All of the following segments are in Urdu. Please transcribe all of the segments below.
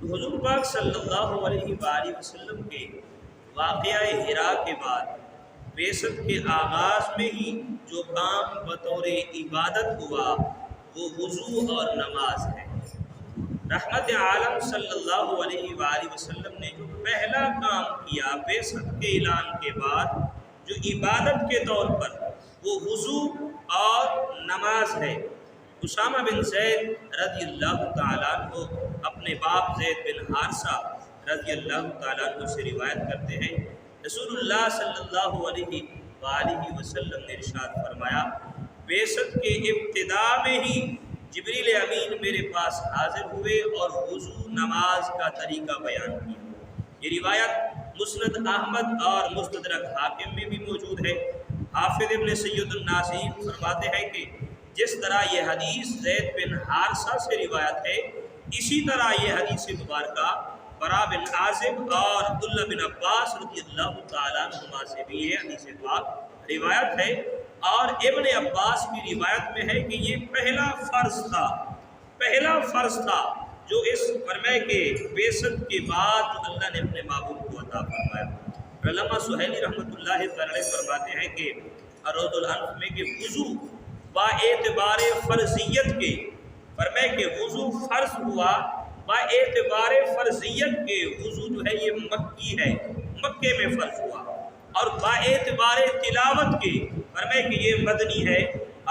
تو حضور پاک صلی اللہ علیہ وآلہ وسلم کے واقعہ ہرا کے بعد بعثت کے آغاز میں ہی جو کام بطور عبادت ہوا وہ وضو اور نماز ہے۔ رحمت عالم صلی اللہ علیہ وآلہ وسلم نے جو پہلا کام کیا بعثت کے اعلان کے بعد جو عبادت کے طور پر وہ وضو اور نماز ہے۔ اسامہ بن زید رضی اللہ تعالیٰ عنہ اپنے باپ زید بن حارثہ رضی اللہ تعالیٰ عنہ سے روایت کرتے ہیں، رسول اللہ صلی اللہ علیہ وآلہ وسلم نے ارشاد فرمایا، بعثت کے ابتدا میں ہی جبریل امین میرے پاس حاضر ہوئے اور وضو نماز کا طریقہ بیان کیا۔ یہ روایت مسند احمد اور مستدرک حاکم میں بھی موجود ہے۔ حافظ ابن سید الناصرین فرماتے ہیں کہ جس طرح یہ حدیث زید بن حارثہ سے روایت ہے، اسی طرح یہ حدیث مبارکہ برا بن عازب اور عبداللہ بن عباس رضی اللہ تعالیٰ عنہما سے بھی یہ حدیث پاک روایت ہے، اور ابن عباس کی روایت میں ہے کہ یہ پہلا فرض تھا جو اس فرمائے کہ بعثت کے بعد اللہ نے اپنے محبوب کو عطا فرمایا۔ علامہ سہیلی رحمۃ اللہ تعالی فرماتے ہیں کہ روض الانف میں کہ وضو با اعتبار فرضیت کے فرمائے کہ وضو فرض ہوا، با اعتبار فرضیت کے وضو جو ہے یہ مکی ہے، مکے میں فرض ہوا، اور با اعتبار تلاوت کے فرمائے کہ یہ مدنی ہے،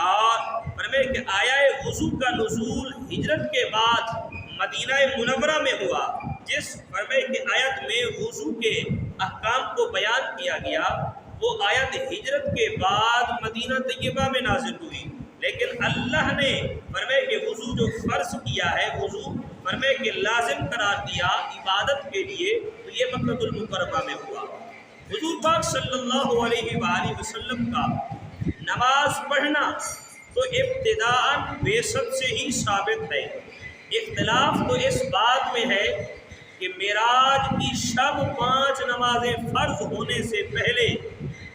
اور فرمائے کہ آیا وضو کا نزول ہجرت کے بعد مدینہ منورہ میں ہوا، جس فرمائے کہ آیت میں وضو کے احکام کو بیان کیا گیا وہ آیت ہجرت کے بعد مدینہ طیبہ میں نازل ہوئی، لیکن اللہ نے فرمائے کہ وضو جو فرض کیا ہے، وضو فرمائے کہ لازم قرار دیا عبادت کے لیے، تو یہ مکہ المکرمہ میں ہوا۔ حضور پاک صلی اللہ علیہ وآلہ وسلم کا نماز پڑھنا تو ابتداءً بعثت سے ہی ثابت ہے۔ اختلاف تو اس بات میں ہے کہ معراج کی شب 5 نمازیں فرض ہونے سے پہلے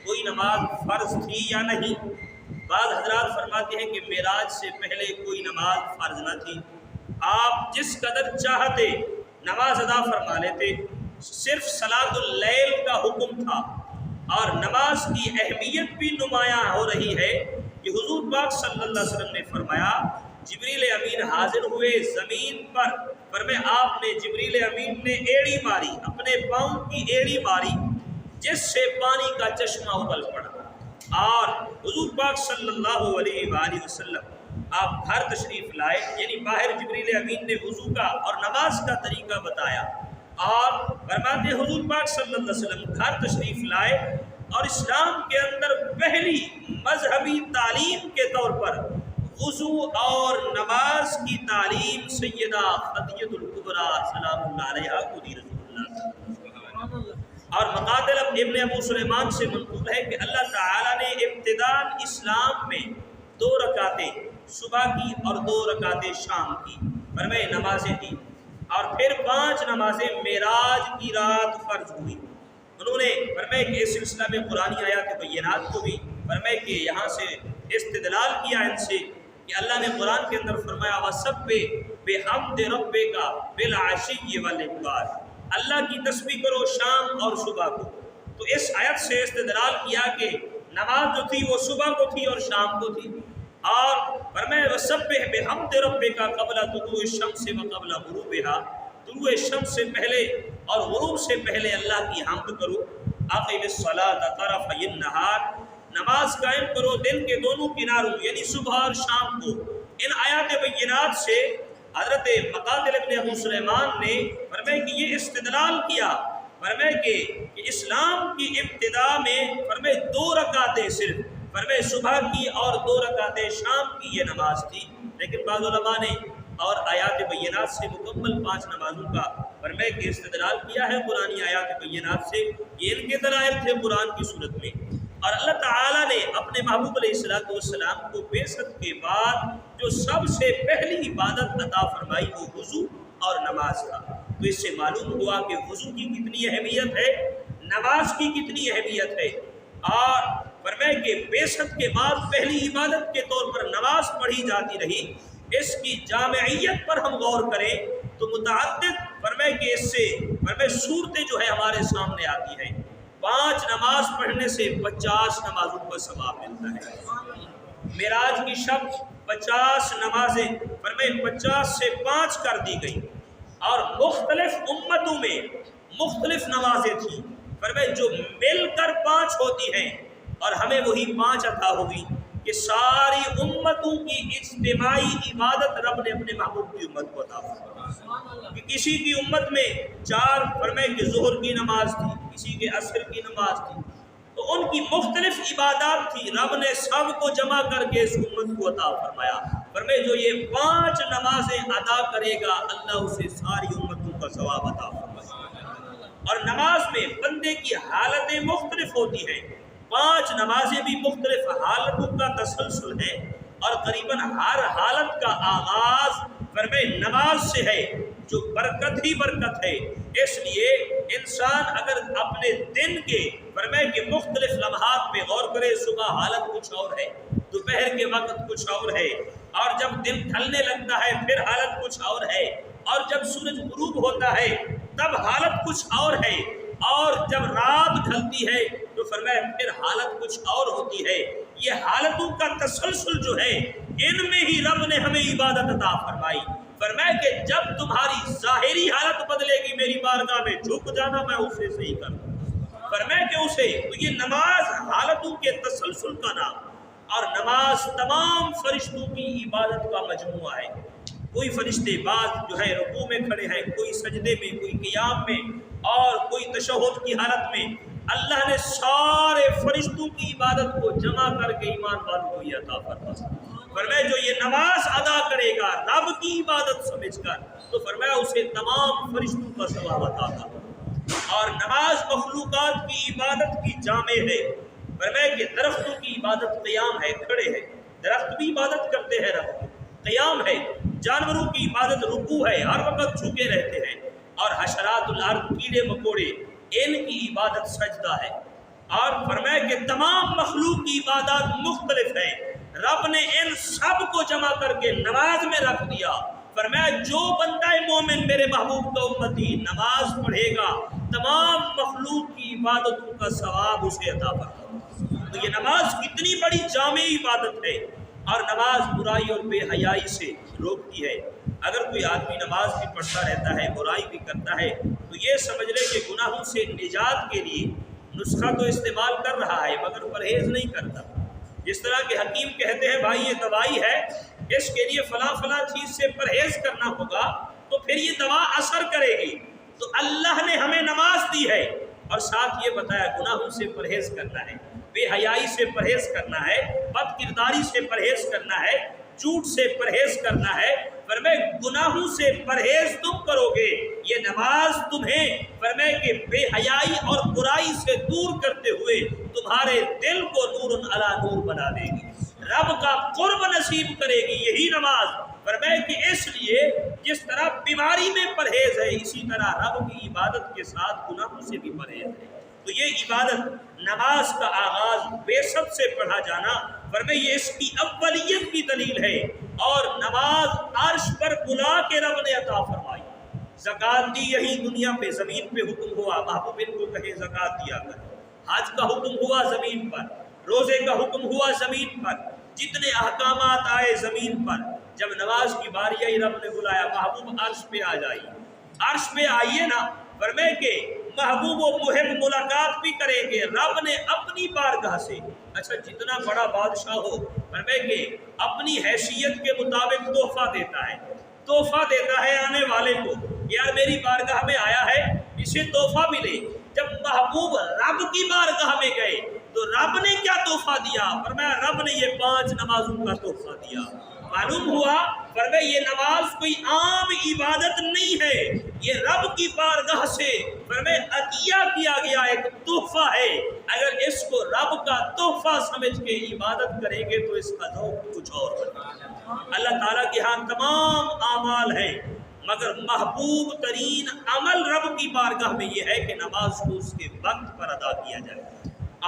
کوئی نماز فرض تھی یا نہیں۔ بعض حضرات فرماتے ہیں کہ معراج سے پہلے کوئی نماز فرض نہ تھی، آپ جس قدر چاہتے نماز ادا فرما لیتے، صرف صلاۃ اللیل کا حکم تھا، اور نماز کی اہمیت بھی نمایاں ہو رہی ہے کہ حضور پاک صلی اللہ علیہ وسلم نے فرمایا جبریل امین حاضر ہوئے زمین پر، فرمایا آپ نے جبریل امین نے ایڑی ماری، اپنے پاؤں کی ایڑی ماری جس سے پانی کا چشمہ ابل پڑا، اور حضور پاک صلی اللہ علیہ وآلہ وسلم آپ گھر تشریف لائے، یعنی باہر جبریل امین نے وضو کا اور نماز کا طریقہ بتایا، اور فرماتے حضور پاک صلی اللہ علیہ وسلم گھر تشریف لائے، اور اسلام کے اندر پہلی مذہبی تعلیم کے طور پر وضو اور نماز کی تعلیم سیدہ خدیجہ الکبریٰ سلام اللہ علیہا کو دی رسول اللہ صلی اللہ علیہ وسلم۔ اور مقاتل ابن ابو سلیمان سے منقول ہے کہ اللہ تعالیٰ نے ابتداءً اسلام میں 2 رکعتیں صبح کی اور 2 رکعتیں شام کی فرمائے نمازیں دی، اور پھر 5 نمازیں معراج کی رات فرض ہوئی۔ انہوں نے فرمائے کہ اس سلسلہ میں قرآنی آیات بینات کو بھی فرمائے کہ یہاں سے استدلال کیا ان سے کہ اللہ نے قرآن کے اندر فرمایا وَسَبِّحْ بِحَمْدِ رَبِّكَ بِالْعَشِيِّ وَالْإِبْكَارِ، اللہ کی تسبیح کرو شام اور صبح کو۔ تو اس آیت سے استدلال کیا کہ نماز جو تھی وہ صبح کو تھی اور شام کو تھی، اور فرمایا وَسَبِّحْ بِحَمْدِ رَبِّكَ قَبْلَ طُلُوعِ الشَّمْسِ وَقَبْلَ غُرُوبِهَا، طلوع شمس سے پہلے اور غروب سے پہلے اللہ کی حمد کرو۔ اقم الصلاۃ طرفی النہار، نماز قائم کرو دن کے دونوں کناروں یعنی صبح اور شام کو۔ ان آیات بینات سے حضرت مقاتل ابن ابو سلیمان نے فرمائے کہ یہ استدلال کیا، فرمائے کہ اسلام کی ابتدا میں فرمائے 2 رکعتیں صرف فرمائے صبح کی اور 2 رکعتیں شام کی یہ نماز تھی، لیکن بعض علماء نے اور آیات بینات سے مکمل 5 نمازوں کا فرمائے کہ استدلال کیا ہے قرآنی آیات بینات سے، یہ ان کے دلائل تھے قرآن کی صورت میں۔ اور اللہ تعالیٰ نے اپنے محبوب علیہ السلام کو بعثت کے بعد جو سب سے پہلی عبادت عطا فرمائی وہ وضو اور نماز کا۔ تو اس سے معلوم ہوا کہ وضو کی کتنی اہمیت ہے، نماز کی کتنی اہمیت ہے، اور فرمائے کہ بعثت کے بعد پہلی عبادت کے طور پر نماز پڑھی جاتی رہی۔ اس کی جامعیت پر ہم غور کریں تو متعدد فرمائے فرمائے کہ اس سے فرمائے صورتیں جو ہے ہمارے سامنے آتی ہیں، 5 نماز پڑھنے سے 50 نمازوں کا ثواب ملتا ہے۔ معراج کی شب 50 نمازیں فرمائے 50 سے 5 کر دی گئی، اور مختلف امتوں میں مختلف نمازیں تھیں، فرمائے جو مل کر 5 ہوتی ہیں، اور ہمیں وہی 5 عطا ہوگی کہ ساری امتوں کی اجتماعی عبادت رب نے اپنے محبوب کی امت کو عطا فرمائی۔ کہ کسی کی امت میں 4 فرمائے کہ ظہر کی نماز تھی، کسی کے عصر کی نماز تھی، تو ان کی مختلف عبادات تھی، رب نے سب کو جمع کر کے اس امت کو عطا فرمایا۔ فرمائے جو یہ 5 نمازیں ادا کرے گا اللہ اسے ساری امتوں کا ثواب عطا فرمائے۔ اور نماز میں بندے کی حالتیں مختلف ہوتی ہیں، 5 نمازیں بھی مختلف حالتوں کا تسلسل ہے، اور قریباً ہر حالت کا آغاز فرمائے نماز سے ہے، جو برکت ہی برکت ہے۔ اس لیے انسان اگر اپنے دن کے فرمائے کہ مختلف لمحات پہ غور کرے، صبح حالت کچھ اور ہے، دوپہر کے وقت کچھ اور ہے، اور جب دن ڈھلنے لگتا ہے پھر حالت کچھ اور ہے، اور جب سورج غروب ہوتا ہے تب حالت کچھ اور ہے، اور جب رات ڈھلتی ہے تو فرمایا پھر حالت کچھ اور ہوتی ہے۔ یہ حالتوں کا تسلسل جو ہے، ان میں ہی رب نے ہمیں عبادت عطا فرمائی۔ فرمایا کہ جب تمہاری ظاہری حالت بدلے گی میری بارگاہ میں جھک جانا، میں اسے صحیح کر دوں۔ فرمایا کہ اسے تو یہ نماز حالتوں کے تسلسل کا نام، اور نماز تمام فرشتوں کی عبادت کا مجموعہ ہے۔ کوئی فرشتے بعض جو ہے رکوع میں کھڑے ہیں، کوئی سجدے میں، کوئی قیام میں، اور کوئی تشہد کی حالت میں۔ اللہ نے سارے فرشتوں کی عبادت کو جمع کر کے ایمان والوں کو یہ عطا فرمایا۔ فرمایا جو یہ نماز ادا کرے گا رب کی عبادت سمجھ کر، تو فرمایا اسے تمام فرشتوں کا ثواب عطا کرے۔ اور نماز مخلوقات کی عبادت کی جامع ہے۔ فرمایا کہ درختوں کی عبادت قیام ہے، کھڑے ہیں، درخت بھی عبادت کرتے ہیں رب کی، قیام ہے۔ جانوروں کی عبادت رکوع ہے، ہر وقت جھکے رہتے ہیں، اور حشرات الارض کیڑے مکوڑے ان کی عبادت سجدہ ہے۔ اور فرمایا کہ تمام مخلوق کی عبادات مختلف ہیں، رب نے ان سب کو جمع کر کے نماز میں رکھ دیا۔ فرمایا جو بندہ مومن میرے محبوب کا امتی نماز پڑھے گا تمام مخلوق کی عبادتوں کا ثواب اسے عطا فرمائے۔ تو یہ نماز کتنی بڑی جامع عبادت ہے، اور نماز برائی اور بے حیائی سے روکتی ہے۔ اگر کوئی آدمی نماز بھی پڑھتا رہتا ہے، برائی بھی کرتا ہے، تو یہ سمجھ لے کہ گناہوں سے نجات کے لیے نسخہ تو استعمال کر رہا ہے مگر پرہیز نہیں کرتا۔ جس طرح کہ حکیم کہتے ہیں بھائی یہ دوائی ہے، اس کے لیے فلاں فلاں چیز سے پرہیز کرنا ہوگا تو پھر یہ دوا اثر کرے گی۔ تو اللہ نے ہمیں نماز دی ہے، اور ساتھ یہ بتایا گناہوں سے پرہیز کرنا ہے، بے حیائی سے پرہیز کرنا ہے، بد کرداری سے پرہیز کرنا ہے، جھوٹ سے پرہیز کرنا ہے۔ فرمائے گناہوں سے پرہیز تم کرو گے، یہ نماز تمہیں فرمائے کہ بے حیائی اور برائی سے دور کرتے ہوئے تمہارے دل کو نور علی نور بنا دے گی، رب کا قرب نصیب کرے گی یہی نماز۔ فرمائے کہ اس لیے جس طرح بیماری میں پرہیز ہے، اسی طرح رب کی عبادت کے ساتھ گناہوں سے بھی پرہیز ہے۔ تو یہ عبادت نماز کا آغاز بے سب سے پڑھا جانا، فرمائے یہ اس کی اولیت کی دلیل ہے، اور نماز عرش پر بلا کے رب نے عطا فرمائی۔ زکوٰۃ دی یہی دنیا پہ، زمین پہ حکم ہوا محبوب ان کو کہے زکوٰۃ دیا کر، حج کا حکم ہوا زمین پر، روزے کا حکم ہوا زمین پر، جتنے احکامات آئے زمین پر۔ جب نماز کی باری آئی رب نے بلایا محبوب عرش پہ آ جائیے، عرش پہ آئیے نا۔ فرمائے کہ محبوب و محب ملاقات بھی کریں گے رب نے اپنی بارگاہ سے۔ اچھا جتنا بڑا بادشاہ ہو، فرمائے کہ اپنی حیثیت کے مطابق تحفہ دیتا ہے، تحفہ دیتا ہے آنے والے کو، یار میری بارگاہ میں آیا ہے اسے تحفہ ملے۔ جب محبوب رب کی بارگاہ میں گئے تو رب نے کیا تحفہ دیا؟ فرمایا رب نے یہ 5 نمازوں کا تحفہ دیا۔ معلوم ہوا فرمایا یہ نماز کوئی عام عبادت نہیں ہے، یہ رب کی بارگاہ سے فرمایا عطیہ کیا گیا ایک تحفہ ہے۔ اگر اس کو رب کا تحفہ سمجھ کے عبادت کریں گے تو اس کا ذوق کچھ اور ہوگا۔ اللہ تعالیٰ کے ہاں تمام اعمال ہیں، مگر محبوب ترین عمل رب کی بارگاہ میں یہ ہے کہ نماز کو اس کے وقت پر ادا کیا جائے۔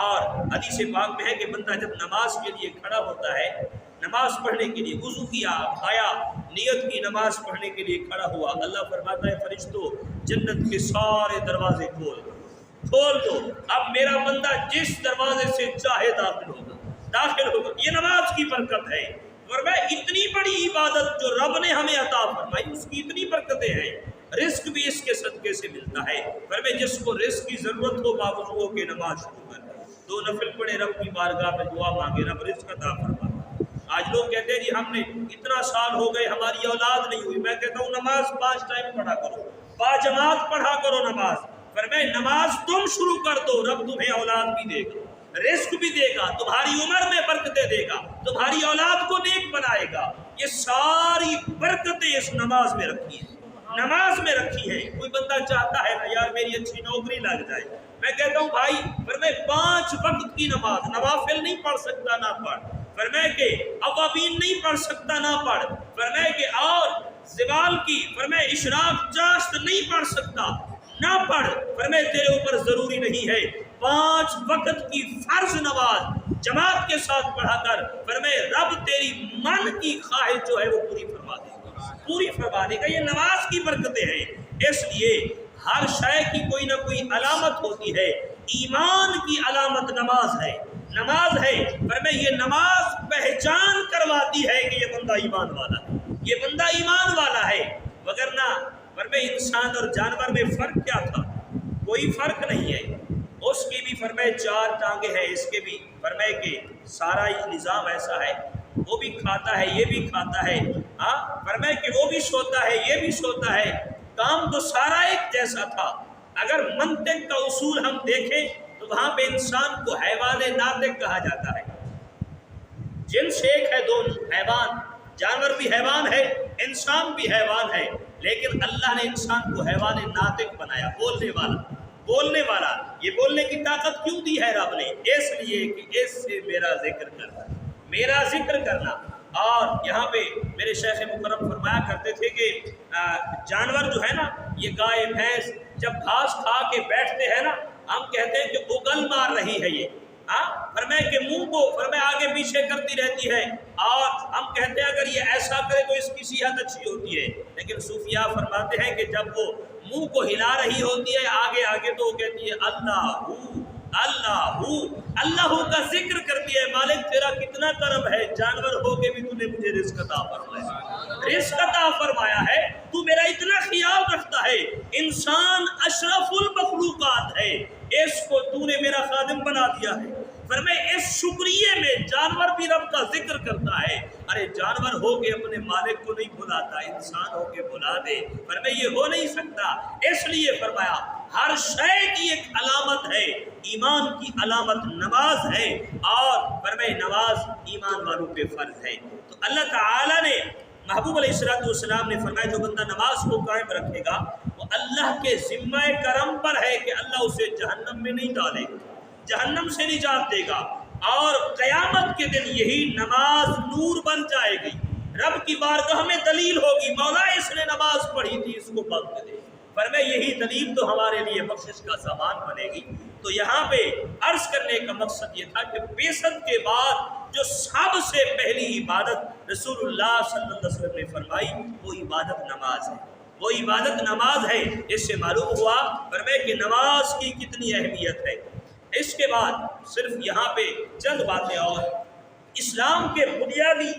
اور حدیث پاک میں ہے کہ بندہ جب نماز کے لیے کھڑا ہوتا ہے، نماز پڑھنے کے لیے وضو کیا، کھایا، نیت کی نماز پڑھنے کے لیے کھڑا ہوا، اللہ فرماتا ہے فرشتوں جنت کے سارے دروازے کھول دو، اب میرا بندہ جس دروازے سے چاہے داخل ہوگا۔ یہ نماز کی برکت ہے۔ فرمایا اتنی بڑی عبادت جو رب نے ہمیں عطا فرمائی اس کی اتنی برکتیں ہیں، رزق بھی اس کے صدقے سے ملتا ہے۔ فرمایا جس کو رزق کی ضرورت ہو باوضو ہو کے نماز شروع کر، 2 نفل پڑھے، رب کی بارگاہ میں دعا مانگے، رب رزق عطا فرما۔ آج لوگ کہتے ہیں جی ہم نے اتنا سال ہو گئے ہماری اولاد نہیں ہوئی، میں کہتا ہوں نماز 5 ٹائم پڑھا کرو، باجماعت پڑھا کرو نماز۔ فرمایا نماز تم شروع کر دو، رب تمہیں اولاد بھی دے گا، رزق بھی دے گا، تمہاری عمر میں برکتیں دے گا، تمہاری اولاد کو نیک بنائے گا۔ یہ ساری برکتیں اس نماز میں رکھی ہیں، نماز میں رکھی ہے۔ کوئی بندہ چاہتا ہے نا یار میری اچھی نوکری لگ جائے، میں کہتا ہوں بھائی فرمایا 5 وقت کی نماز، نوافل نہیں پڑھ سکتا نہ پڑھ، فرمایا کہ اوابین نہیں پڑھ سکتا نہ پڑھ، فرمایا کہ اور زوال کی فرمایا اشراق چاشت نہیں پڑھ سکتا نہ پڑھ، فرمایا تیرے اوپر ضروری نہیں ہے 5 وقت کی فرض نماز جماعت کے ساتھ پڑھا کر، فرمایا رب تیری من کی خواہش جو ہے وہ پوری فرما دے گا، پوری فرما دے گا۔ یہ نماز کی برکتیں ہیں۔ اس لیے ہر شے کی کوئی نہ کوئی علامت ہوتی ہے، ایمان کی علامت نماز ہے، نماز ہے۔ فرمایا یہ نماز پہچان کرواتی ہے کہ یہ بندہ ایمان والا ہے، یہ بندہ ایمان والا ہے، وگرنہ فرمایا انسان اور جانور میں فرق کیا تھا؟ کوئی فرق نہیں ہے۔ اس کی بھی فرمایا 4 ٹانگیں ہیں، اس کے بھی فرمایا کہ سارا ہی نظام ایسا ہے، وہ بھی کھاتا ہے یہ بھی کھاتا ہے، ہاں فرمایا کہ وہ بھی سوتا ہے یہ بھی سوتا ہے، کام تو سارا ایک جیسا تھا۔ اگر منطق کا اصول ہم دیکھیں تو وہاں پہ انسان کو حیوان ناطق کہا جاتا ہے، جنس ایک ہے، دونوں حیوان، جانور بھی حیوان ہے، انسان بھی حیوان ہے، لیکن اللہ نے انسان کو حیوان ناطق بنایا، بولنے والا۔ یہ بولنے کی طاقت کیوں دی ہے رب نے؟ اس لیے کہ اس سے میرا ذکر کرنا۔ اور یہاں پہ میرے شیخ مکرم فرمایا کرتے تھے کہ جانور جو ہے نا، یہ گائے بھینس جب گھاس کھا کے بیٹھتے ہیں نا، ہم کہتے ہیں کہ اگل مار رہی ہے یہ، فرمایا کہ منہ کو فرمایا آگے پیچھے کرتی رہتی ہے، اور ہم کہتے ہیں اگر یہ ایسا کرے تو اس کی صحت اچھی ہوتی ہے، لیکن صوفیاء فرماتے ہیں کہ جب وہ منہ کو ہلا رہی ہوتی ہے آگے تو وہ کہتی ہے اللہ کا ذکر کرتی ہے، مالک تیرا کتنا کرم ہے، جانور ہو کے بھی تو نے مجھے رزق عطا فرمایا ہے، تو میرا اتنا خیال رکھتا ہے، انسان اشرف المخلوقات ہے، اس کو تو نے میرا خادم بنا دیا ہے۔ فرمایا اس شکریہ میں جانور بھی رب کا ذکر کرتا ہے۔ ارے جانور ہو کے اپنے مالک کو نہیں بلاتا، انسان ہو کے بلا دے، فرمایا یہ ہو نہیں سکتا۔ اس لیے فرمایا ہر شے کی ایک علامت ہے، ایمان کی علامت نماز ہے، اور فرمایا نماز ایمان والوں پہ فرض ہے۔ تو اللہ تعالیٰ نے محبوب علیہ السلام نے فرمایا جو بندہ نماز کو قائم رکھے گا وہ اللہ کے ذمہ کرم پر ہے کہ اللہ اسے جہنم میں نہیں ڈالے گا، جہنم سے نجات دے گا، اور قیامت کے دن یہی نماز نور بن جائے گی، رب کی بارگاہ میں دلیل ہوگی، مولا اس نے نماز پڑھی تھی اس کو بخش دے، فرمایا یہی دلیل تو ہمارے لیے بخشش کا سامان بنے گی۔ تو یہاں پہ عرض کرنے کا مقصد یہ تھا کہ بعثت کے بعد جو سب سے پہلی عبادت رسول اللہ صلی اللہ علیہ وسلم نے فرمائی وہ عبادت نماز ہے، وہ عبادت نماز ہے۔ اس سے معلوم ہوا فرمایا کہ نماز کی کتنی اہمیت ہے۔ اس کے بعد صرف یہاں پہ چند باتیں اور، اسلام کے بنیادی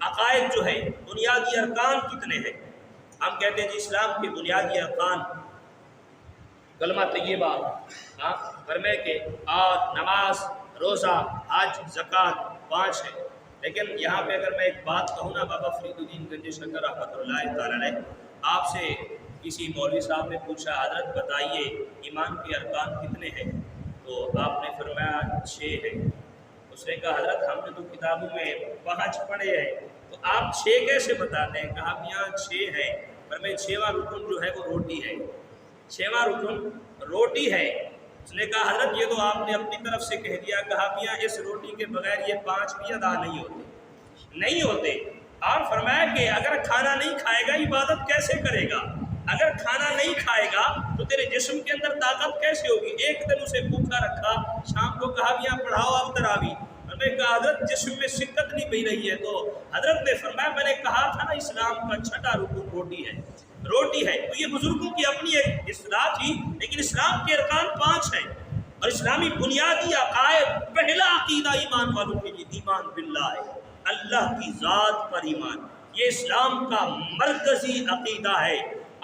عقائد جو ہے، بنیادی ارکان کتنے ہیں؟ ہم کہتے ہیں جی اسلام کے بنیادی ارکان کلمہ طیبہ، فرمایا کہ اور نماز، روزہ، حج، زکوٰۃ 5 ہے۔ لیکن یہاں پہ اگر میں ایک بات کہوں نا، بابا فرید الدین گنج شکر رحمۃ اللہ تعالیٰ علیہ، آپ سے کسی مولوی صاحب نے پوچھا حضرت بتائیے ایمان کے ارکان کتنے ہیں؟ تو آپ نے فرمایا 6 ہیں۔ اس نے کہا حضرت ہم نے تو کتابوں میں 5 پڑھے ہیں، تو آپ 6 کیسے بتاتے ہیں؟ کہا یہاں 6 ہیں۔ فرمایا 6واں رکن جو ہے وہ روٹی ہے، 6واں رکن روٹی ہے۔ اس نے کہا حضرت یہ تو آپ نے اپنی طرف سے کہہ دیا، کہا میاں اس روٹی کے بغیر یہ 5 بھی ادا نہیں ہوتے۔ اور فرمایا کہ اگر کھانا نہیں کھائے گا عبادت کیسے کرے گا؟ اگر کھانا نہیں کھائے گا تو تیرے جسم کے اندر طاقت کیسے ہوگی؟ ایک دن اسے بھوکا رکھا، شام کو کہا میاں پڑھاؤ اب تراویح، فرمایا کہ حضرت جسم میں شدت نہیں مل رہی ہے، تو حضرت نے فرمایا میں نے کہا تھا نا اسلام کا چھٹا رکن روٹی ہے۔ تو یہ بزرگوں کی اپنی ایک اصطلاح تھی، لیکن اسلام کے ارکان 5 ہیں، اور اسلامی بنیادی عقائد، پہلا عقیدہ ایمان والوں کے لیے ایمان باللہ ہے، اللہ کی ذات پر ایمان، یہ اسلام کا مرکزی عقیدہ ہے،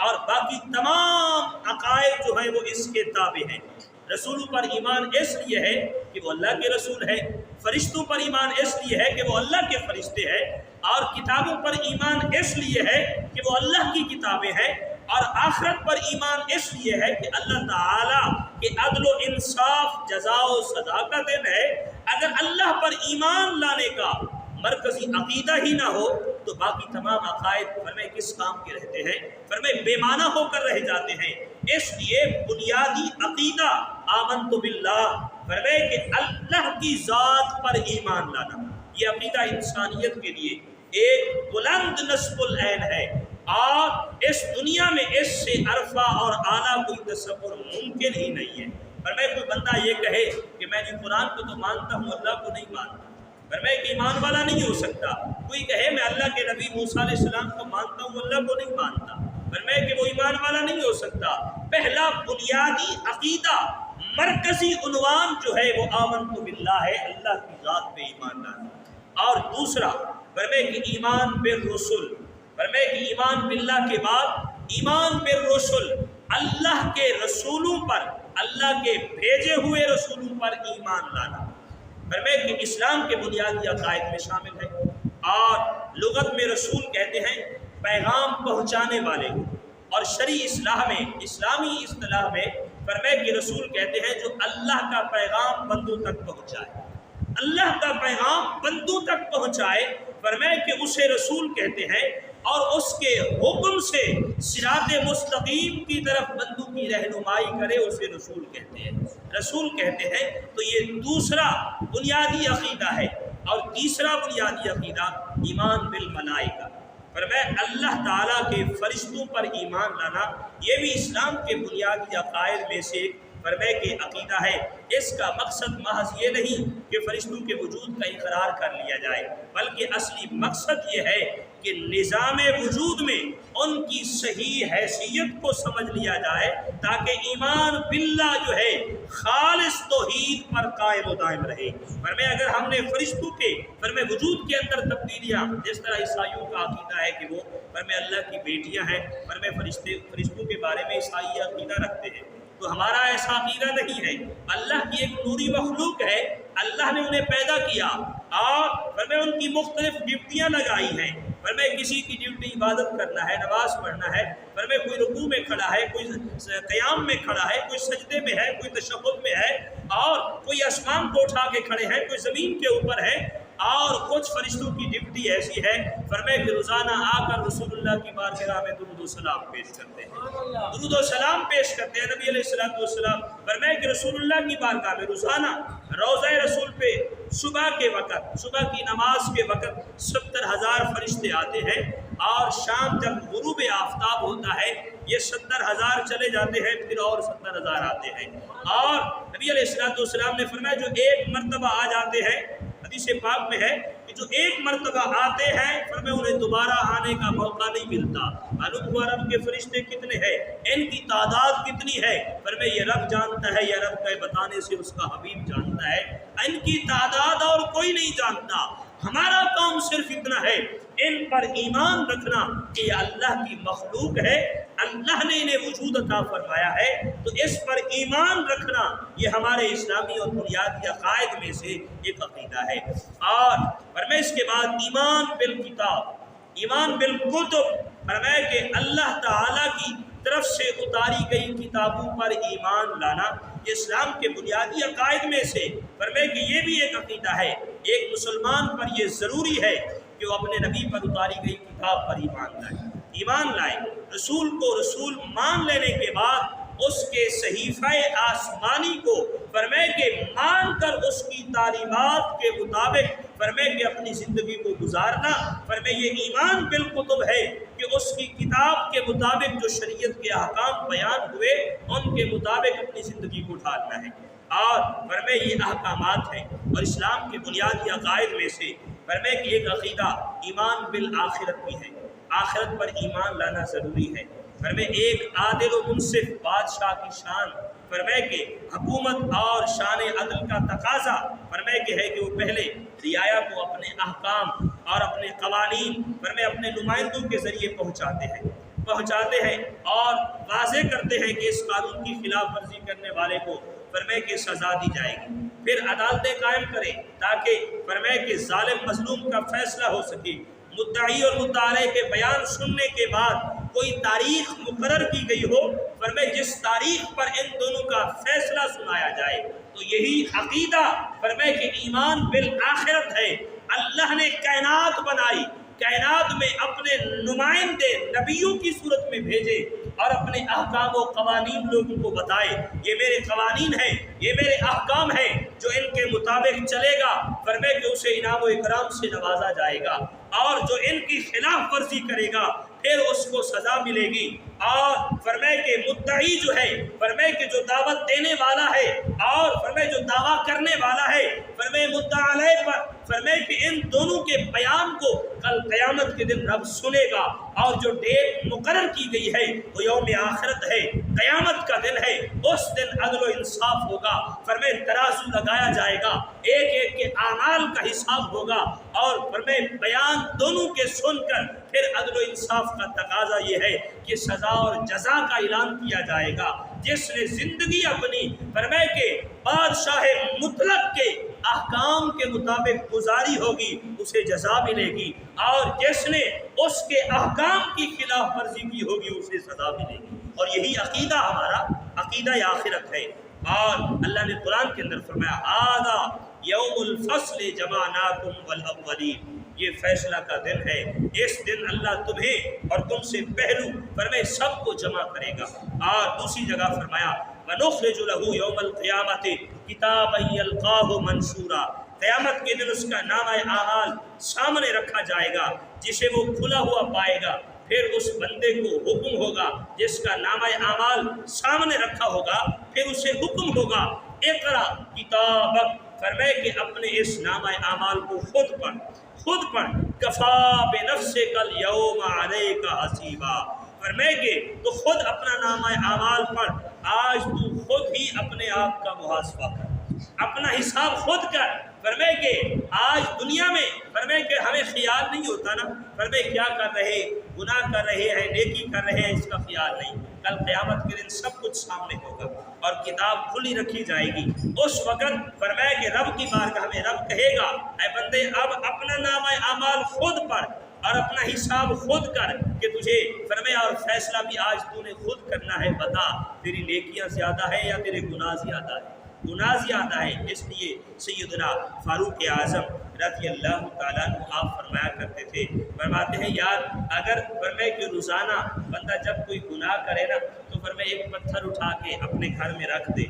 اور باقی تمام عقائد جو ہیں وہ اس کے تابع ہیں۔ رسولوں پر ایمان اس لیے ہے کہ وہ اللہ کے رسول ہے، فرشتوں پر ایمان اس لیے ہے کہ وہ اللہ کے فرشتے ہیں، اور کتابوں پر ایمان اس لیے ہے کہ وہ اللہ کی کتابیں ہیں، اور آخرت پر ایمان اس لیے ہے کہ اللہ تعالیٰ کے عدل و انصاف، جزا و سزا کا دن ہے۔ اگر اللہ پر ایمان لانے کا مرکزی عقیدہ ہی نہ ہو تو باقی تمام عقائد فرمائے کس کام کے رہتے ہیں، فرمائے بے معنی ہو کر رہ جاتے ہیں۔ اس لیے بنیادی عقیدہ آمنت باللہ، فرمائے کہ اللہ کی ذات پر ایمان لانا، یہ عقیدہ انسانیت کے لیے ایک بلند نصب العین ہے، اور اس دنیا میں اس سے عرفہ اور اعلیٰ کوئی تصور ممکن ہی نہیں ہے۔ فرمائے کوئی بندہ یہ کہے کہ میں نے قرآن کو تو مانتا ہوں، اللہ کو نہیں مانتا، فرمائے کہ ایمان والا نہیں ہو سکتا۔ کوئی کہے میں اللہ کے نبی موسیٰ علیہ السلام کو مانتا ہوں، اللہ کو نہیں مانتا، فرمائے کہ وہ ایمان والا نہیں ہو سکتا۔ پہلا بنیادی عقیدہ، مرکزی عنوان جو ہے وہ آمنت باللہ ہے، اللہ کی ذات پہ ایمان لانا، اور دوسرا فرمائے کہ ایمان بالرسل، فرمائے کہ ایمان باللہ کے بعد ایمان بالرسل، اللہ کے رسولوں پر، اللہ کے بھیجے ہوئے رسولوں پر ایمان لانا، فرمائے کہ اسلام کے بنیادی عقائد میں شامل ہے۔ اور لغت میں رسول کہتے ہیں پیغام پہنچانے والے، اور شرعی اصطلاح میں، اسلامی اصطلاح میں فرمائے کہ رسول کہتے ہیں جو اللہ کا پیغام بندوں تک پہنچائے، اللہ کا پیغام بندوں تک پہنچائے، فرمائے کہ اسے رسول کہتے ہیں، اور اس کے حکم سے صراط مستقیم کی طرف بندوں کی رہنمائی کرے اسے رسول کہتے ہیں، رسول کہتے ہیں۔ تو یہ دوسرا بنیادی عقیدہ ہے۔ اور تیسرا بنیادی عقیدہ ایمان بالملائکہ، فرمایا اللہ تعالیٰ کے فرشتوں پر ایمان لانا، یہ بھی اسلام کے بنیادی عقائد میں سے فرمائے کہ عقیدہ ہے۔ اس کا مقصد محض یہ نہیں کہ فرشتوں کے وجود کا اقرار کر لیا جائے، بلکہ اصلی مقصد یہ ہے کہ نظام وجود میں ان کی صحیح حیثیت کو سمجھ لیا جائے، تاکہ ایمان باللہ جو ہے خالص توحید پر قائم و دائم رہے۔ فرمایا اگر ہم نے فرشتوں کے فرمایا وجود کے اندر تبدیلیاں، جس طرح عیسائیوں کا عقیدہ ہے کہ وہ فرمایا اللہ کی بیٹیاں ہیں، فرمایا فرشتوں کے بارے میں عیسائی عقیدہ رکھتے ہیں، تو ہمارا ایسا عقیدہ نہیں ہے۔ اللہ کی ایک نوری مخلوق ہے، اللہ نے انہیں پیدا کیا، اور فرمایا ان کی مختلف ڈیوٹیاں لگائی ہیں۔ فرمایا کسی کی ڈیوٹی عبادت کرنا ہے، نماز پڑھنا ہے، فرمایا کوئی رکوع میں کھڑا ہے، کوئی قیام میں کھڑا ہے، کوئی سجدے میں ہے، کوئی تشہد میں ہے، اور کوئی آسمان کو اٹھا کے کھڑے ہیں، کوئی زمین کے اوپر ہے۔ اور کچھ فرشتوں کی ڈیوٹی ایسی ہے، فرمایا کہ روزانہ آ کر رسول اللہ کی بارگاہ میں درود و سلام پیش کرتے ہیں، درود و سلام پیش کرتے ہیں۔ نبی علیہ السلام فرمایا کہ رسول اللہ کی بارگاہ میں روزانہ روضہ رسول پہ صبح کے وقت، صبح کی نماز کے وقت 70,000 فرشتے آتے ہیں، اور شام جب غروب آفتاب ہوتا ہے یہ 70,000 چلے جاتے ہیں، پھر اور 70,000 آتے ہیں۔ اور نبی علیہ السلام نے فرمایا جو ایک مرتبہ آ جاتے ہیں، حدیث پاک میں ہے کہ جو ایک مرتبہ آتے ہیں فرمایا انہیں دوبارہ آنے کا موقع نہیں ملتا۔ معلوم ہوا رب کے فرشتے کتنے ہیں، ان کی تعداد کتنی ہے، فرمایا یہ رب جانتا ہے، یا رب کے بتانے سے اس کا حبیب جانتا ہے، ان کی تعداد اور کوئی نہیں جانتا۔ ہمارا کام صرف اتنا ہے ان پر ایمان رکھنا کہ یہ اللہ کی مخلوق ہے، اللہ نے انہیں وجود عطا فرمایا ہے، تو اس پر ایمان رکھنا یہ ہمارے اسلامی اور بنیادی عقائد میں سے ایک عقیدہ ہے۔ اور فرمایا اس کے بعد ایمان بالکتاب، ایمان بالکتب، فرمایا کہ اللہ تعالیٰ کی طرف سے اتاری گئی کتابوں پر ایمان لانا، یہ اسلام کے بنیادی عقائد میں سے فرمایا کہ یہ بھی ایک عقیدہ ہے۔ ایک مسلمان پر یہ ضروری ہے کہ وہ اپنے نبی پر اتاری گئی کتاب پر ایمان لائے، رسول کو رسول مان لینے کے بعد اس کے صحیفہ آسمانی کو فرمائے کہ مان کر اس کی تعلیمات کے مطابق فرمائے کہ اپنی زندگی کو گزارنا، فرمائے یہ ایمان بالکتب ہے کہ اس کی کتاب کے مطابق جو شریعت کے احکام بیان ہوئے ان کے مطابق اپنی زندگی کو ڈھالنا ہے۔ اور فرمائے یہ احکامات ہیں اور اسلام کے بنیادی عقائد میں سے فرمائے کہ ایک عقیدہ ایمان بالآخرت بھی ہے، آخرت پر ایمان لانا ضروری ہے۔ فرمائے ایک عادل و منصف بادشاہ کی شان فرمائے کہ حکومت اور شان عدل کا تقاضا فرمائے کہ ہے کہ وہ پہلے رعایا کو اپنے احکام اور اپنے قوانین فرمائے اپنے نمائندوں کے ذریعے پہنچاتے ہیں اور واضح کرتے ہیں کہ اس قانون کی خلاف ورزی کرنے والے کو فرمائے کہ سزا دی جائے گی، پھر عدالتیں قائم کریں تاکہ فرمائے کہ ظالم مظلوم کا فیصلہ ہو سکے، مدعی اور مدعی کے بیان سننے کے بعد کوئی تاریخ مقرر کی گئی ہو فرمائے جس تاریخ پر ان دونوں کا فیصلہ سنایا جائے۔ تو یہی عقیدہ فرمائے کہ ایمان بالآخرت ہے۔ اللہ نے کائنات بنائی، کائنات میں اپنے نمائندے نبیوں کی صورت میں بھیجے اور اپنے احکام و قوانین لوگوں کو بتائے، یہ میرے قوانین ہیں، یہ میرے احکام ہیں، جو ان کے مطابق چلے گا فرمائے کہ اسے انعام و اکرام سے نوازا جائے گا، اور جو ان کی خلاف ورزی کرے گا پھر اس کو سزا ملے گی۔ اور فرمائے کہ مدعی جو ہے فرمائے کہ جو دعوت دینے والا ہے اور فرمائے جو دعویٰ کرنے والا ہے فرمائے مدعا علیہ پر فرمائے کہ ان دونوں کے بیان کو کل قیامت کے دن رب سنے گا، اور جو ڈیٹ مقرر کی گئی ہے وہ یوم آخرت ہے، قیامت کا دن ہے، اس دن عدل و انصاف ہوگا، فرمائے ترازو لگایا جائے گا، ایک ایک کے اعمال کا حساب ہوگا، اور فرمائے بیان دونوں کے سن کر پھر عدل و انصاف کا تقاضا یہ ہے کہ سزا اور جزا کا اعلان کیا جائے گا۔ جس نے زندگی اپنی فرمائے کہ بادشاہ مطلق کے احکام کے مطابق گزاری ہوگی اسے جزا ملے گی، اور جس نے اس کے احکام کی خلاف ورزی کی ہوگی اسے سزا ملے گی۔ اور یہی عقیدہ ہمارا عقیدہ آخرت ہے۔ اور اللہ نے قرآن کے اندر فرمایا آذا یوم الفصل جمعناکم والاولین، یہ فیصلہ کا دن ہے، اس دن اللہ تمہیں اور تم سے پہلو فرمائے سب کو جمع کرے گا۔ اور دوسری جگہ فرمایا وَنُخْرِجُ لَهُ يَوْمَ الْقِيَامَةِ كِتَابًا يَلْقَاهُ مَنْشُورًا، قیامت کے دن اس کا نامہ اعمال سامنے رکھا جائے گا جسے وہ کھلا ہوا پائے گا، پھر اس بندے کو حکم ہوگا جس کا نامہ اعمال سامنے رکھا ہوگا، پھر اسے حکم ہوگا اقرا کتابک، فرمائے کہ اپنے اس نامہ اعمال کو خود پڑھ، کفا بنفسک الیوم علیک حسیبا، فرمائے کہ تو خود اپنا نامہ اعمال پڑھ، آج تو خود ہی اپنے آپ کا محاسبہ کر، اپنا حساب خود کر۔ فرمائے کہ آج دنیا میں فرمائے کہ ہمیں خیال نہیں ہوتا نا، فرمائے کیا کر رہے، گناہ کر رہے ہیں، نیکی کر رہے ہیں، اس کا خیال نہیں۔ کل قیامت کے دن سب کچھ سامنے ہوگا اور کتاب کھلی رکھی جائے گی، اس وقت فرمائے کہ رب کی بارگاہ میں رب کہے گا اے بندے اب اپنا نامہ اعمال خود پڑھ اور اپنا حساب خود کر کہ تجھے فرمایا اور فیصلہ بھی آج تو نے خود کرنا ہے، بتا تیری نیکیاں زیادہ ہے یا تیرے گناہ زیادہ ہے؟ گناہ زیادہ ہے۔ اس لیے سیدنا فاروق اعظم رضی اللہ تعالیٰ عنہ آپ فرمایا کرتے تھے، فرماتے ہیں یار اگر فرمائے کہ روزانہ بندہ جب کوئی گناہ کرے نا تو فرمائے ایک پتھر اٹھا کے اپنے گھر میں رکھ دے،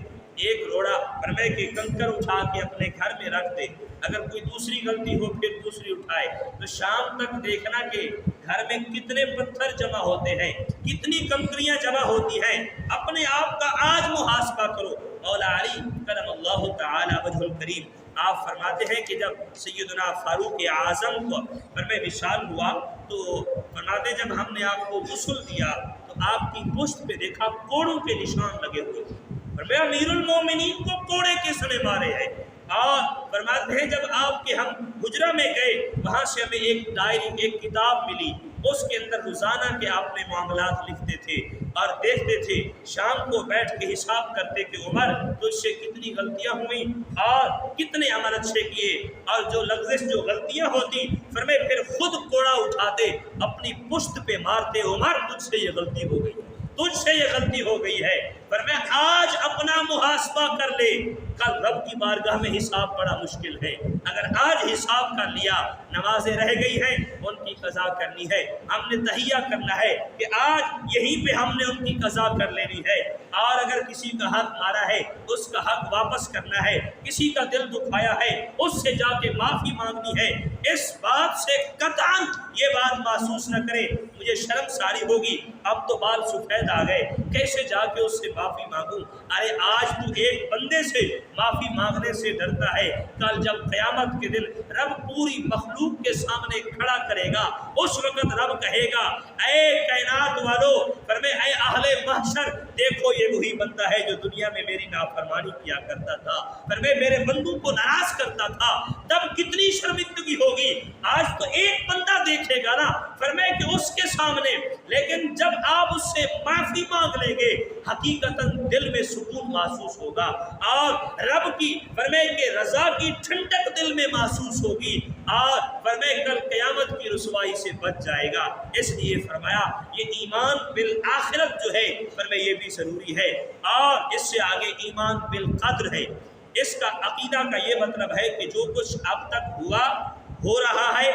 ایک روڑا فرمائے کہ کنکر اٹھا کے اپنے گھر میں رکھ دے، اگر کوئی دوسری غلطی ہو پھر دوسری اٹھائے، تو شام تک دیکھنا کہ گھر میں کتنے پتھر جمع ہوتے ہیں، کتنی کنکریاں جمع ہوتی ہیں۔ اپنے آپ کا آج محاسبہ کرو۔ مولا علی کرم اللہ تعالی وجہ الکریم آپ فرماتے ہیں کہ جب سیدنا فاروق اعظم کو فرمائے وصال ہوا تو فرماتے جب ہم نے آپ کو غسل دیا تو آپ کی پشت پہ دیکھا کوڑوں کے نشان لگے ہوئے تھے، فرمایا امیر المومنین کو کوڑے کس نے مارے ہیں؟ اور فرماتے ہیں جب آپ کے ہم حجرہ میں گئے وہاں سے ہمیں ایک ڈائری ایک کتاب ملی، اس کے اندر روزانہ کے آپ نے معاملات لکھتے تھے اور دیکھتے تھے، شام کو بیٹھ کے حساب کرتے کہ عمر تجھ سے کتنی غلطیاں ہوئیں اور کتنے عمل اچھے کیے، اور جو لغزش جو غلطیاں ہوتی فرمائے پھر خود کوڑا اٹھاتے اپنی پشت پہ مارتے، عمر تجھ سے یہ غلطی ہو گئی، تجھ سے یہ غلطی ہو گئی ہے۔ فرمایا آج اپنا محاسبہ کر لے، کل رب کی بارگاہ میں حساب بڑا مشکل ہے۔ اگر آج حساب کر لیا، نمازیں رہ گئی ہیں ان کی قضا کرنی ہے، ہم نے تہیہ کرنا ہے کہ آج یہیں پہ ہم نے ان کی قضا کر لینی ہے، اور اگر کسی کا حق مارا ہے اس کا حق واپس کرنا ہے، کسی کا دل دکھایا ہے اس سے جا کے معافی مانگنی ہے۔ اس بات سے قطعاً یہ بات محسوس نہ کرے مجھے شرم ساری ہوگی، اب تو بال سفید آ گئے، کیسے جا کے اس سے معافی مانگوں۔ ارے آج تو ایک بندے سے معافی مانگنے سے ڈرتا ہے، کل جب قیامت کے دن رب پوری مخلوق کے سامنے کھڑا کرے گا، اس وقت رب کہے گا اے کائنات والو، فرمائے اے اہل محشر، دیکھو یہ وہی بندہ ہے جو دنیا میں میری نافرمانی کیا کرتا تھا، فرمائے میرے بندوں کو ناراض کرتا تھا، تب کتنی شرمندگی ہوگی۔ آج تو ایک بندہ دیکھے گا نا، فرمائے کہ اس کے سامنے، لیکن جب آپ اس سے معافی مانگ لیں گے حقیقتاً دل میں سکون محسوس ہوگا اور رب کی فرمائے کہ رضا کی ٹھنڈک دل میں محسوس ہوگی اور فرمائے کل قیامت کی رسوائی سے بچ جائے گا۔ اس لیے فرمایا یہ ایمان بالآخرت جو ہے فرمائے یہ بھی ضروری ہے، اور اس سے آگے ایمان بالقدر ہے۔ اس کا عقیدہ کا یہ مطلب ہے کہ جو کچھ اب تک ہوا، ہو رہا ہے،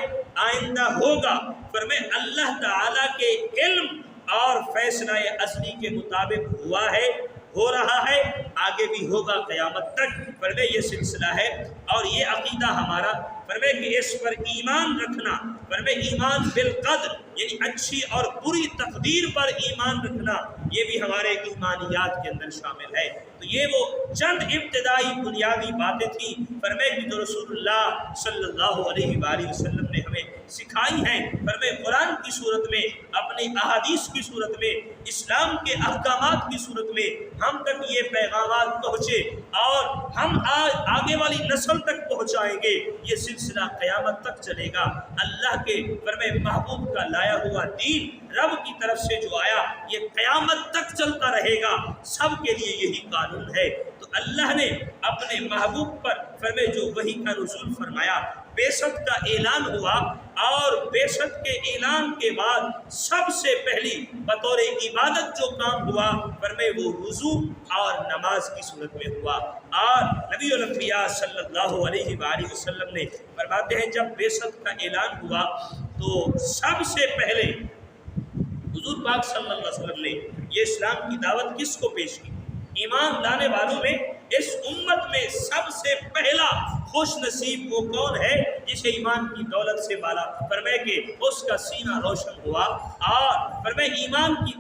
آئندہ ہوگا، فرمائے اللہ تعالیٰ کے علم اور فیصلہ ازلی کے مطابق ہوا ہے، ہو رہا ہے، آگے بھی ہوگا قیامت تک، فرمائے یہ سلسلہ ہے۔ اور یہ عقیدہ ہمارا فرمائے کہ اس پر ایمان رکھنا، فرمائے ایمان بالقدر یعنی اچھی اور بری تقدیر پر ایمان رکھنا، یہ بھی ہمارے ایمانیات کے اندر شامل ہے۔ تو یہ وہ چند ابتدائی بنیادی باتیں تھیں فرمائے کہ جو رسول اللہ صلی اللہ علیہ وآلہ وسلم نے ہمیں سکھائی ہیں، فرمائے قرآن کی صورت میں، اپنی احادیث کی صورت میں، اسلام کے احکامات کی صورت میں ہم تک یہ پیغامات پہنچے اور ہم آگے والی نسل تک پہنچائیں گے۔ یہ سلسلہ قیامت تک چلے گا۔ اللہ کے فرمائے محبوب کا لایا ہوا دین رب کی طرف سے جو آیا یہ قیامت تک چلتا رہے گا، سب کے لیے یہی قانون ہے۔ تو اللہ نے اپنے محبوب پر فرمائے جو وحی کا نزول فرمایا، بعثت کا اعلان ہوا، اور بعثت کے اعلان کے بعد سب سے پہلی بطور عبادت جو کام ہوا فرمائے وہ وضو اور نماز کی صورت میں ہوا۔ اور نبی الانبیاء صلی اللہ علیہ وآلہ وسلم نے فرماتے ہیں جب بعثت کا اعلان ہوا تو سب سے پہلے حضور پاک صلی اللہ علیہ وسلم نے یہ اسلام کی دعوت کس کو پیش کی؟ ایمان لانے والوں میں اس امت میں سب سے پہلا خوش نصیب وہ کون ہے جسے ایمان کی دولت سے مالا، فرمائے کہ اس کا سینہ روشن ہوا اور فرمائے ایمان کی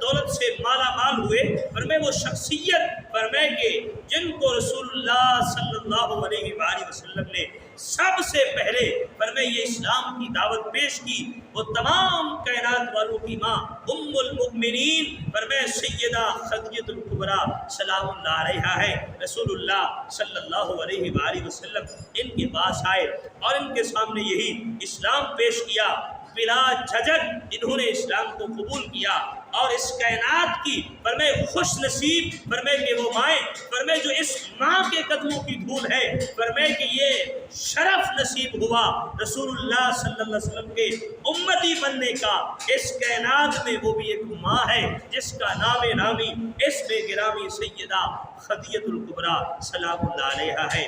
دولت سے مالا مال ہوئے، فرمائے وہ شخصیت فرمائے کہ جن کو رسول اللہ صلی اللہ علیہ وآلہ وسلم نے سب سے پہلے فرمائے یہ اسلام کی دعوت پیش کی، وہ تمام کائنات والوں کی ماں ام المؤمنین فرمائے سیدہ خدیجہ الکبریٰ سلام اللہ علیہا ہے۔ رسول اللہ صلی اللہ علیہ وآلہ وسلم ان کے پاس آئے اور ان کے سامنے یہی اسلام پیش کیا، بلا جھجک انہوں نے اسلام کو قبول کیا، اور اس کائنات کی فرمائے خوش نصیب فرمائے کہ وہ مائیں فرمائے جو اس ماں کے قدموں کی دھول ہے، فرمائے کہ یہ شرف نصیب ہوا رسول اللہ صلی اللہ علیہ وسلم کے امتی بننے کا۔ اس کائنات میں وہ بھی ایک ماں ہے جس کا نام نامی اس میں گرامی سیدہ خدیجہ الکبریٰ سلام اللہ علیہا ہے۔